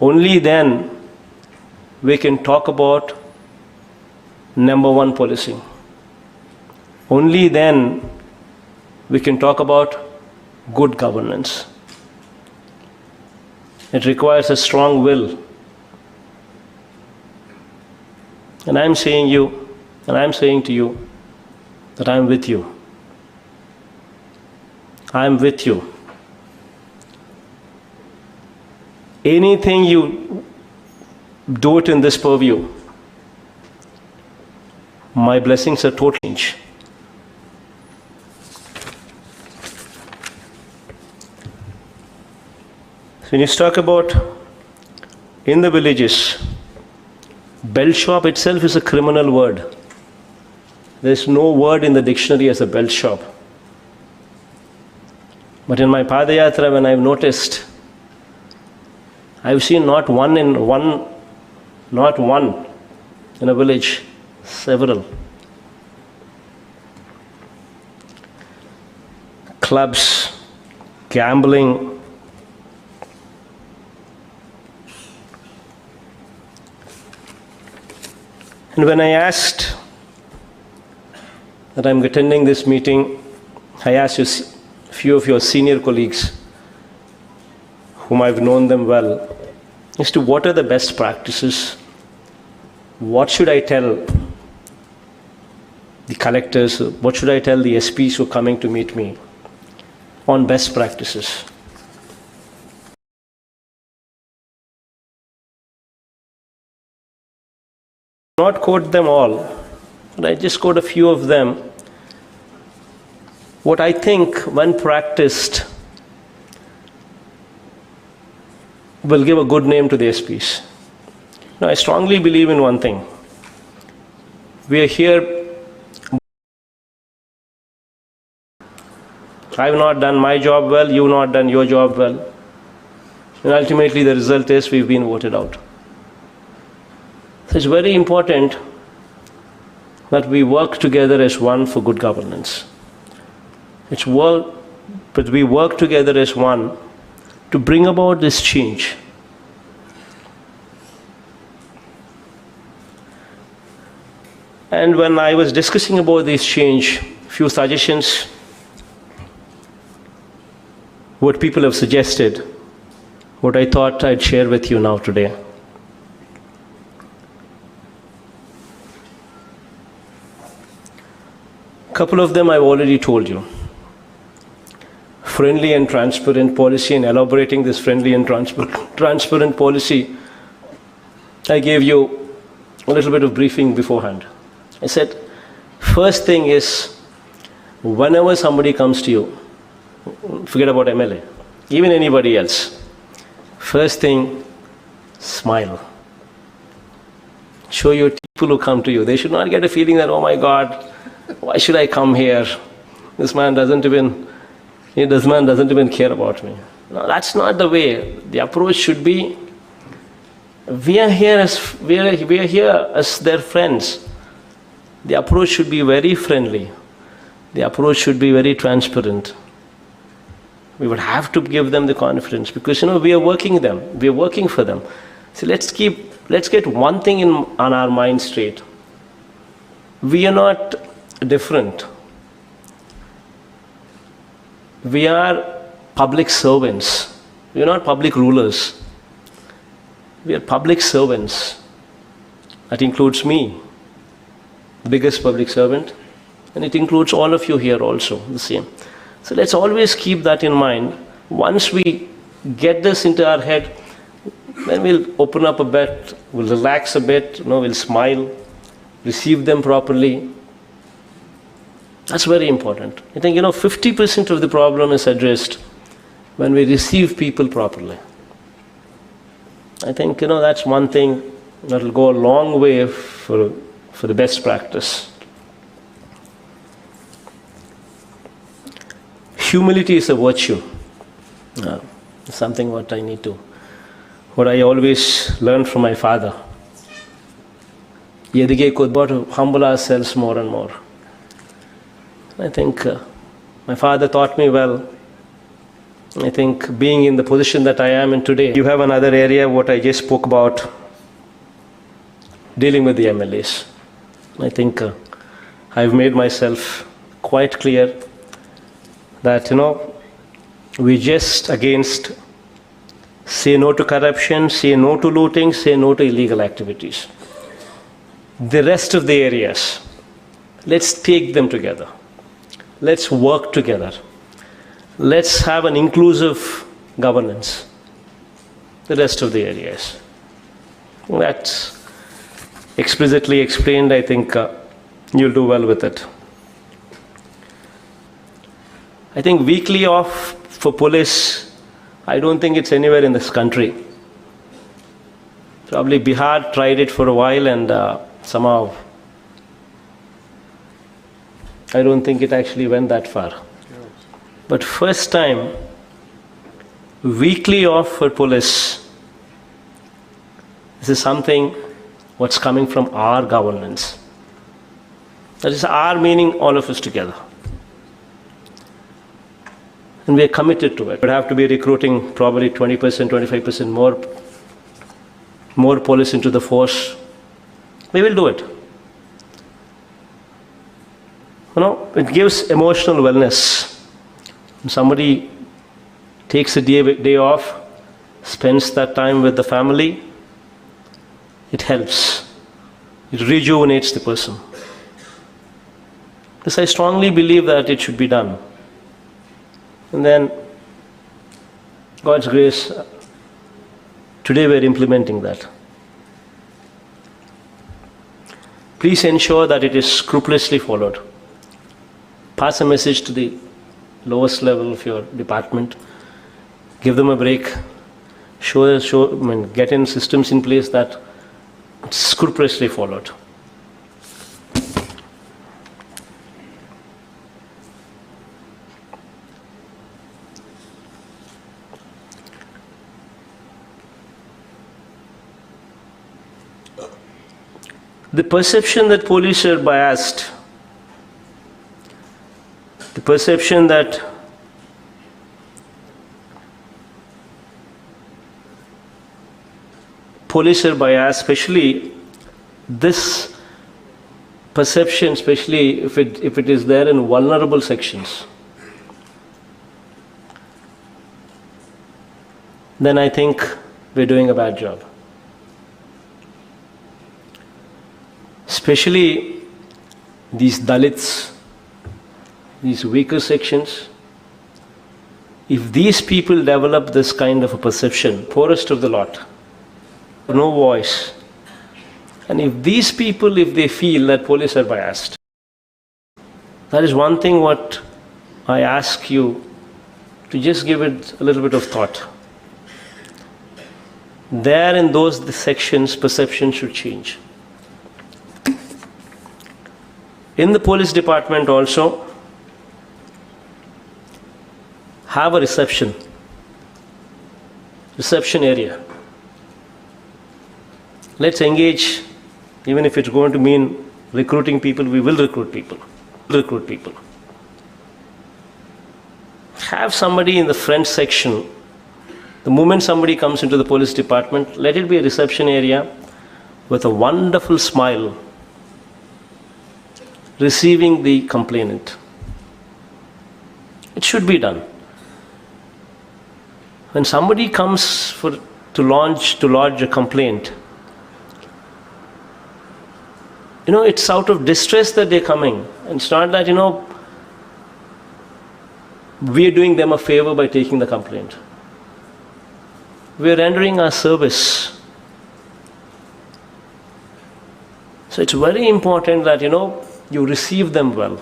Only then we can talk about number one policing. Only then we can talk about good governance. It requires a strong will. And I'm saying to you that I'm with you. I'm with you. Anything you do it in this purview, my blessings are total change. So when you talk about in the villages, belt shop itself is a criminal word. There is no word in the dictionary as a belt shop. But in my Padayatra, when I've noticed, I've seen not one in a village, several. Clubs, gambling, and when I asked that I'm attending this meeting, I asked a few of your senior colleagues, whom I've known them well, as to what are the best practices. What should I tell the collectors? What should I tell the SPs who are coming to meet me on best practices? Not quote them all, but I just quote a few of them. What I think, when practiced, will give a good name to the SPs. Now, I strongly believe in one thing. We are here. I have not done my job well, you have not done your job well. And ultimately the result is we've been voted out. So it's very important that we work together as one for good governance. But we work together as one to bring about this change. And when I was discussing about this change, few suggestions, what people have suggested, what I thought I'd share with you now today. A couple of them I've already told you. Friendly and transparent policy, and elaborating this friendly and transparent policy, I gave you a little bit of briefing beforehand. I said, first thing is, whenever somebody comes to you, forget about MLA, even anybody else, first thing, smile. Show your people who come to you. They should not get a feeling that, oh my God, why should I come here? This man doesn't even care about me. No, that's not the way. The approach should be, we are here as their friends. The approach should be very friendly. The approach should be very transparent. We would have to give them the confidence because we are working them. We are working for them. So let's get one thing on our mind straight. We are not different. We are public servants. We are not public rulers. We are public servants. That includes me, the biggest public servant, and it includes all of you here also, the same. So let's always keep that in mind. Once we get this into our head, then we'll open up a bit, we'll relax a bit, we'll smile, receive them properly. That's very important. I think 50% of the problem is addressed when we receive people properly. I think that's one thing that will go a long way for the best practice. Humility is a virtue. Something what I always learned from my father. To humble ourselves more and more. I think my father taught me well. I think being in the position that I am in today, you have another area what I just spoke about, dealing with the MLAs. I think I've made myself quite clear that, we just against say no to corruption, say no to looting, say no to illegal activities. The rest of the areas, let's take them together. Let's work together. Let's have an inclusive governance. The rest of the areas. That's explicitly explained. I think you'll do well with it. I think weekly off for police, I don't think it's anywhere in this country. Probably Bihar tried it for a while and somehow I don't think it actually went that far. But first time, weekly off for police, this is something what's coming from our governance. That is our meaning, all of us together. And we are committed to it. We'd have to be recruiting probably 20%, 25% more police into the force. We will do it. It gives emotional wellness. When somebody takes a day off, spends that time with the family, it helps. It rejuvenates the person. Because I strongly believe that it should be done. And then, God's grace, today we're implementing that. Please ensure that it is scrupulously followed. Pass a message to the lowest level of your department. Give them a break. Get in systems in place that it's scrupulously followed. The perception that police are biased, the perception that police are biased, especially this perception, especially if it is there in vulnerable sections, then I think we're doing a bad job. Especially these Dalits, these weaker sections, if these people develop this kind of a perception, poorest of the lot, no voice, and if these people, if they feel that police are biased, that is one thing what I ask you to just give it a little bit of thought. There in those sections, perception should change. In the police department also, have a reception area. Let's engage, even if it's going to mean recruiting people, we will recruit people. Have somebody in the front section. The moment somebody comes into the police department, let it be a reception area with a wonderful smile, receiving the complainant. It should be done. When somebody comes to lodge a complaint, it's out of distress that they're coming. And it's not that, we're doing them a favor by taking the complaint. We're rendering our service. So it's very important that, you receive them well.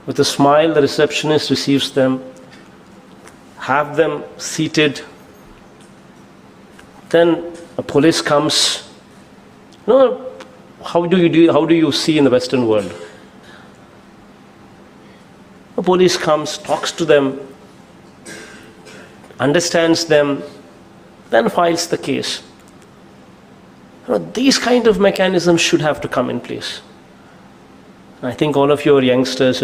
With a smile, the receptionist receives them. Have them seated. Then a police comes. How do you see in the Western world? A police comes, talks to them, understands them, then files the case. These kind of mechanisms should have to come in place. I think all of your youngsters,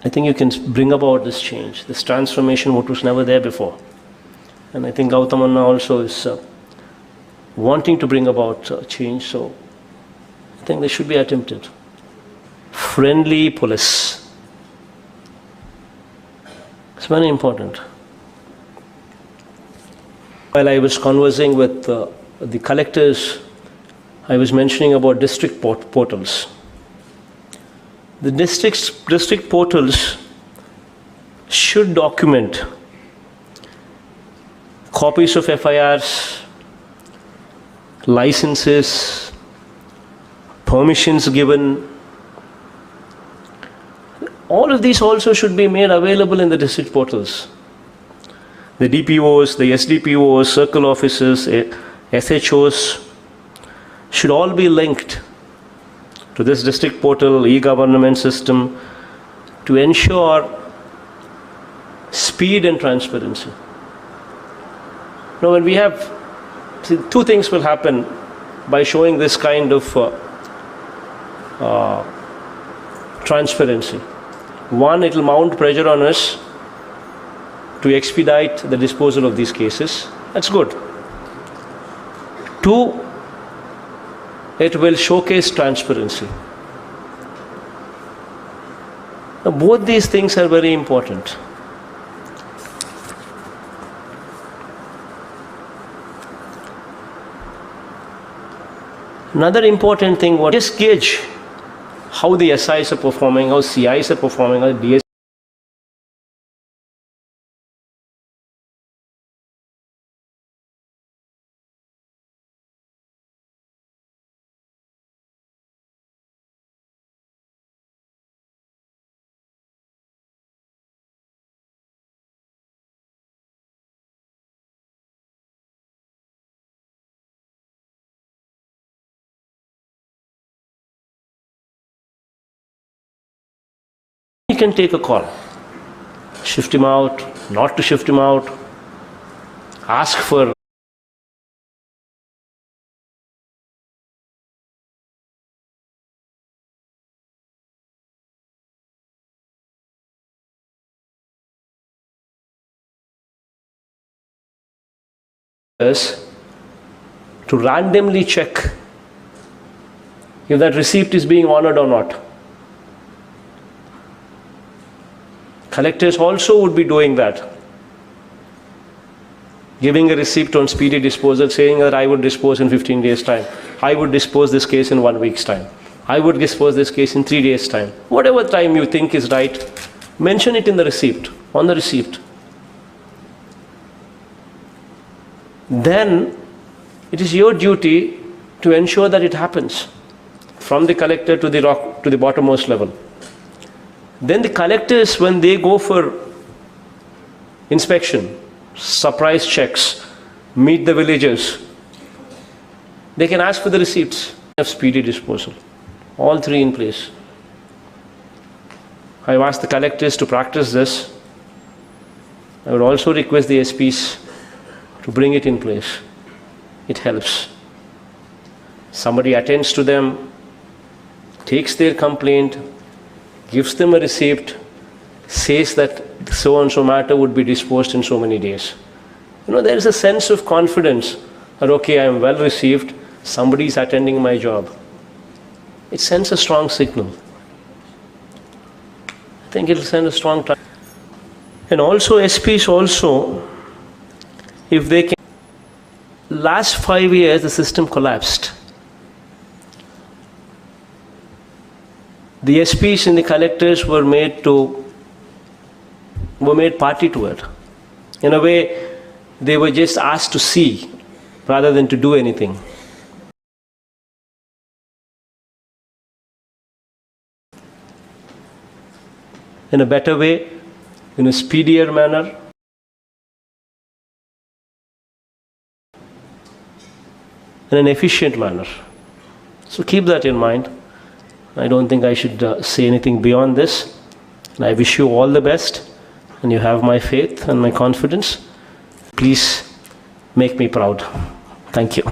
I think you can bring about this change, this transformation, what was never there before. And I think Gautamanna also is wanting to bring about change, so I think they should be attempted. Friendly police. It's very important. While I was conversing with the collectors, I was mentioning about district portals. The district portals should document copies of FIRs, licenses, permissions given. All of these also should be made available in the district portals. The DPOs, the SDPOs, circle officers, SHOs should all be linked to this district portal, e-government system, to ensure speed and transparency. Now, when we have, two things will happen by showing this kind of transparency. One, it will mount pressure on us to expedite the disposal of these cases. That's good. Two, it will showcase transparency. Now, both these things are very important. Another important thing, just gauge how the SIs are performing, how CIs are performing, how DS you can take a call. Shift him out, not to shift him out, ask for to randomly check if that receipt is being honored or not. Collectors also would be doing that, giving a receipt on speedy disposal, saying that I would dispose in 15 days' time. I would dispose this case in 1 week's time. I would dispose this case in 3 days' time. Whatever time you think is right, mention it in the receipt, on the receipt. Then it is your duty to ensure that it happens from the collector to the bottommost level. Then the collectors, when they go for inspection, surprise checks, meet the villagers, they can ask for the receipts of speedy disposal. All three in place. I've asked the collectors to practice this. I would also request the SPs to bring it in place. It helps. Somebody attends to them, takes their complaint, gives them a receipt, says that so and so matter would be disposed in so many days. There is a sense of confidence that, okay, I am well received, somebody is attending my job. It sends a strong signal. I think it will send a strong time. And also SPs also, if they can, last 5 years the system collapsed. The SPs and the collectors were made party to it. In a way, they were just asked to see rather than to do anything. In a better way, in a speedier manner, in an efficient manner. So keep that in mind. I don't think I should say anything beyond this. And I wish you all the best, and you have my faith and my confidence. Please make me proud. Thank you.